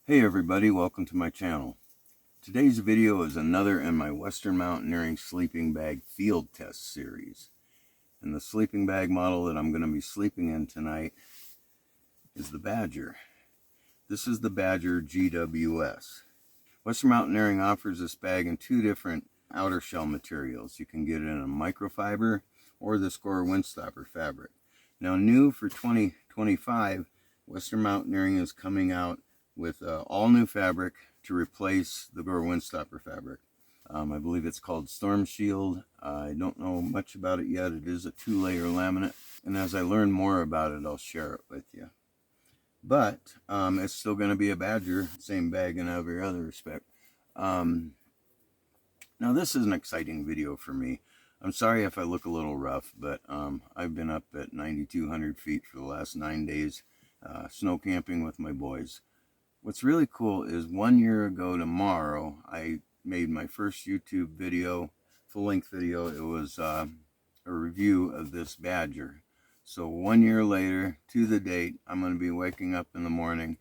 Hey everybody, welcome to my channel. Today's video is another in my Western Mountaineering sleeping bag field test series. And the sleeping bag model that I'm going to be sleeping in tonight is the Badger. This is the Badger GWS. Western Mountaineering offers this bag in two different outer shell materials. You can get it in a microfiber or the Score Windstopper fabric. Now new for 2025, Western Mountaineering is coming out with all new fabric to replace the Gore Windstopper fabric. I believe it's called Storm Shield. I don't know much about it yet. It is a 2-layer laminate, and as I learn more about it, I'll share it with you. But it's still going to be a Badger, same bag in every other respect. Now this is an exciting video for me. I'm sorry if I look a little rough, but I've been up at 9,200 feet for the last 9 days, snow camping with my boys. What's really cool is 1 year ago tomorrow, I made my first YouTube video, full-length video. It was a review of this Badger. So 1 year later, to the date, I'm going to be waking up in the morning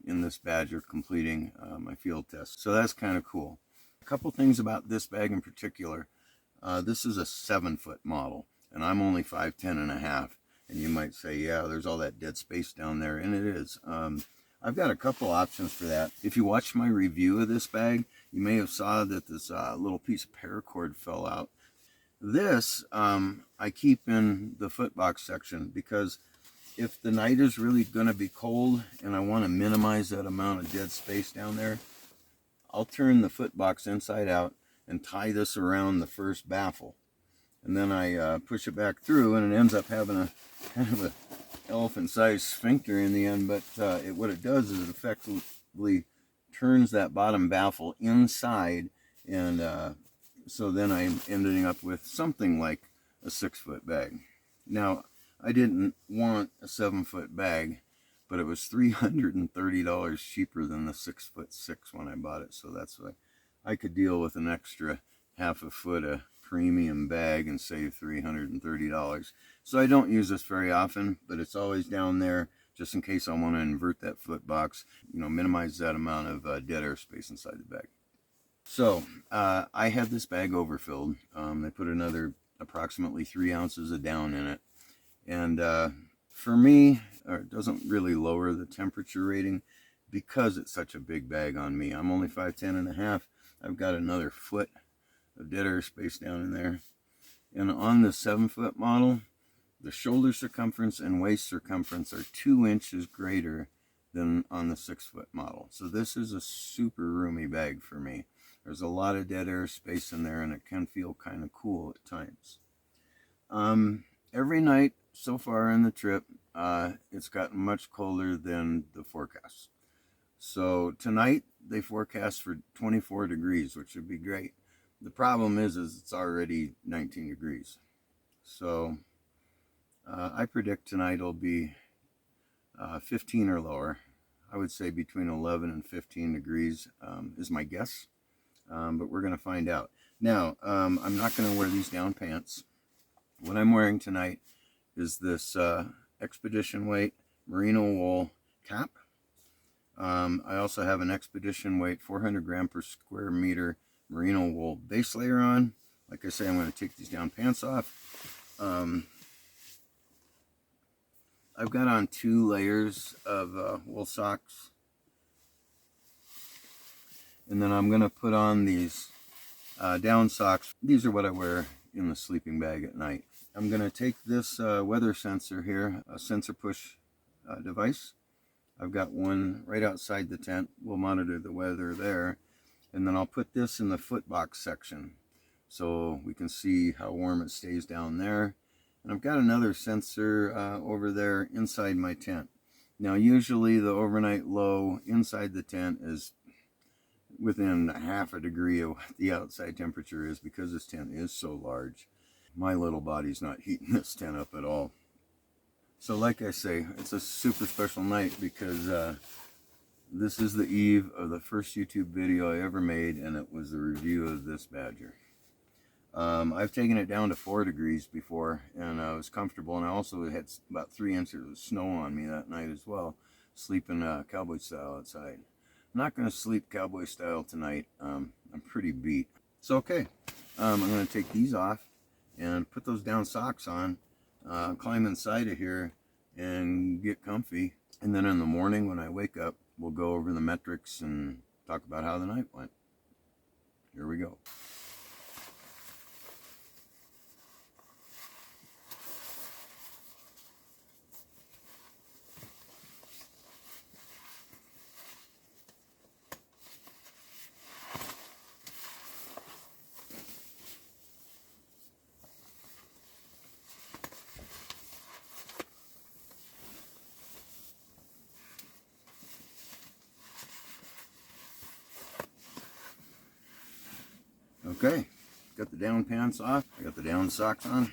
in this Badger, completing my field test. So that's kind of cool. A couple things about this bag in particular. This is a 7-foot model, and I'm only 5'10½". And you might say, yeah, there's all that dead space down there, and it is. I've got a couple options for that. If you watched my review of this bag, you may have saw that this little piece of paracord fell out. This I keep in the footbox section because if the night is really going to be cold and I want to minimize that amount of dead space down there, I'll turn the footbox inside out and tie this around the first baffle. And then I push it back through, and it ends up having a kind of a elephant-sized sphincter in the end, but what it does is it effectively turns that bottom baffle inside, and so then I'm ending up with something like a 6-foot bag. Now, I didn't want a 7-foot bag, but it was $330 cheaper than the 6'6" when I bought it, so that's why I could deal with an extra half a foot of premium bag and save $330. So I don't use this very often, but it's always down there just in case I want to invert that foot box, minimize that amount of dead air space inside the bag. So I had this bag overfilled. They put another approximately 3 ounces of down in it, and for me, it doesn't really lower the temperature rating because it's such a big bag on me. I'm only 5'10½". I've got another foot of dead air space down in there. And on the 7-foot model, the shoulder circumference and waist circumference are 2 inches greater than on the 6-foot model. So this is a super roomy bag for me. There's a lot of dead air space in there, and it can feel kind of cool at times. Every night so far in the trip, it's gotten much colder than the forecast. So tonight they forecast for 24 degrees, which would be great. The problem is it's already 19 degrees. So I predict tonight will be 15 or lower. I would say between 11 and 15 degrees is my guess, but we're going to find out. Now, I'm not going to wear these down pants. What I'm wearing tonight is this Expedition Weight merino wool cap. I also have an Expedition Weight 400 gram per square meter merino wool base layer on. Like I say, I'm going to take these down pants off. I've got on 2 layers of wool socks, and then I'm going to put on these down socks. These are what I wear in the sleeping bag at night. I'm going to take this weather sensor here, a sensor push device. I've got one right outside the tent. We'll monitor the weather there. And then I'll put this in the footbox section so we can see how warm it stays down there. And I've got another sensor over there inside my tent. Now usually the overnight low inside the tent is within half a degree of what the outside temperature is because this tent is so large. My little body's not heating this tent up at all. So like I say, it's a super special night because this is the eve of the first YouTube video I ever made, and it was the review of this Badger. I've taken it down to 4 degrees before, and I was comfortable, and I also had about 3 inches of snow on me that night as well, sleeping cowboy style outside. not going to sleep cowboy style tonight. I'm pretty beat. So okay, I'm going to take these off and put those down socks on, climb inside of here and get comfy. And then in the morning when I wake up, we'll go over the metrics and talk about how the night went. Here we go. Okay, got the down pants off, I got the down socks on.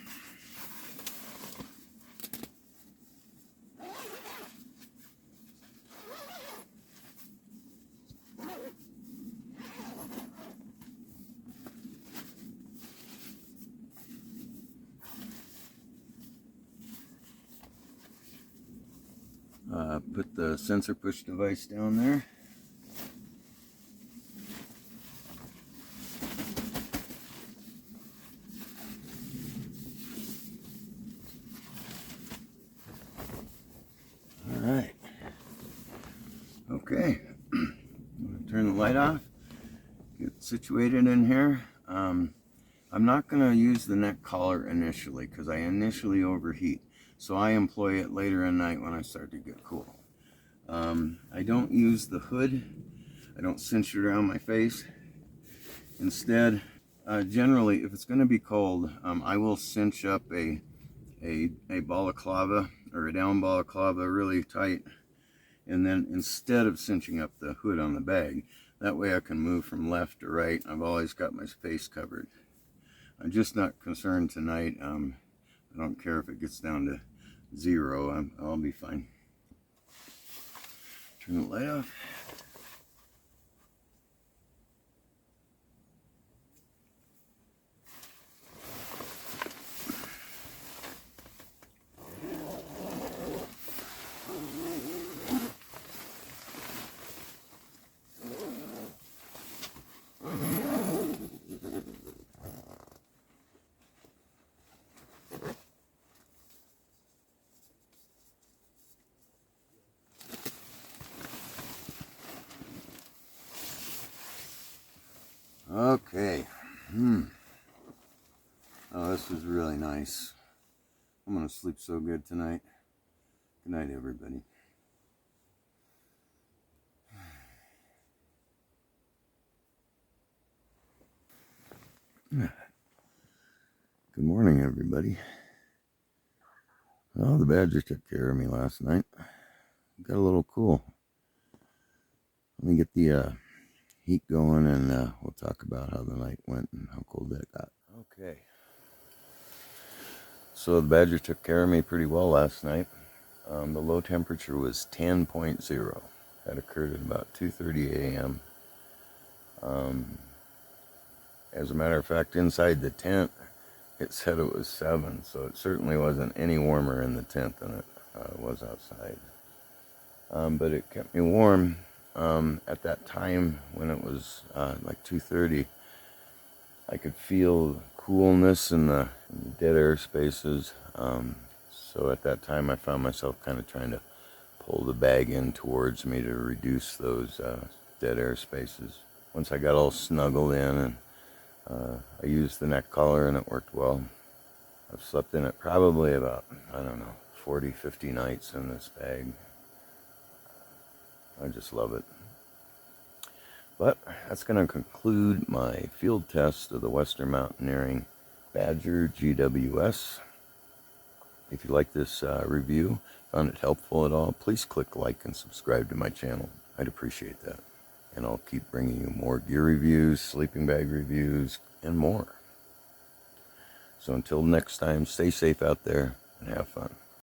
Put the sensor push device down there. Alright. Okay. I'm going to turn the light off. Get situated in here. I'm not going to use the neck collar initially because I initially overheat. So I employ it later at night when I start to get cool. I don't use the hood. I don't cinch it around my face. Instead, generally, if it's going to be cold, I will cinch up a balaclava or a down balaclava really tight. And then instead of cinching up the hood on the bag, that way I can move from left to right. I've always got my face covered. I'm just not concerned tonight. I don't care if it gets down to 0. I'll be fine. Turn the light off. Okay. Oh, this was really nice. I'm going to sleep so good tonight. Good night, everybody. Good morning, everybody. Well, the badger took care of me last night. Got a little cool. Let me get the heat going, and we'll talk about how the night went and how cold that got. Okay. So the badger took care of me pretty well last night. The low temperature was 10.0. That occurred at about 2:30 a.m. As a matter of fact, inside the tent, it said it was 7, so it certainly wasn't any warmer in the tent than it was outside. But it kept me warm. At that time, when it was like 2:30, I could feel coolness in the dead air spaces. So at that time, I found myself kind of trying to pull the bag in towards me to reduce those dead air spaces. Once I got all snuggled in, and I used the neck collar, and it worked well. I've slept in it probably about, 40, 50 nights in this bag. I just love it. But that's going to conclude my field test of the Western Mountaineering Badger GWS. If you like this review, found it helpful at all, please click like and subscribe to my channel. I'd appreciate that. And I'll keep bringing you more gear reviews, sleeping bag reviews, and more. So until next time, stay safe out there and have fun.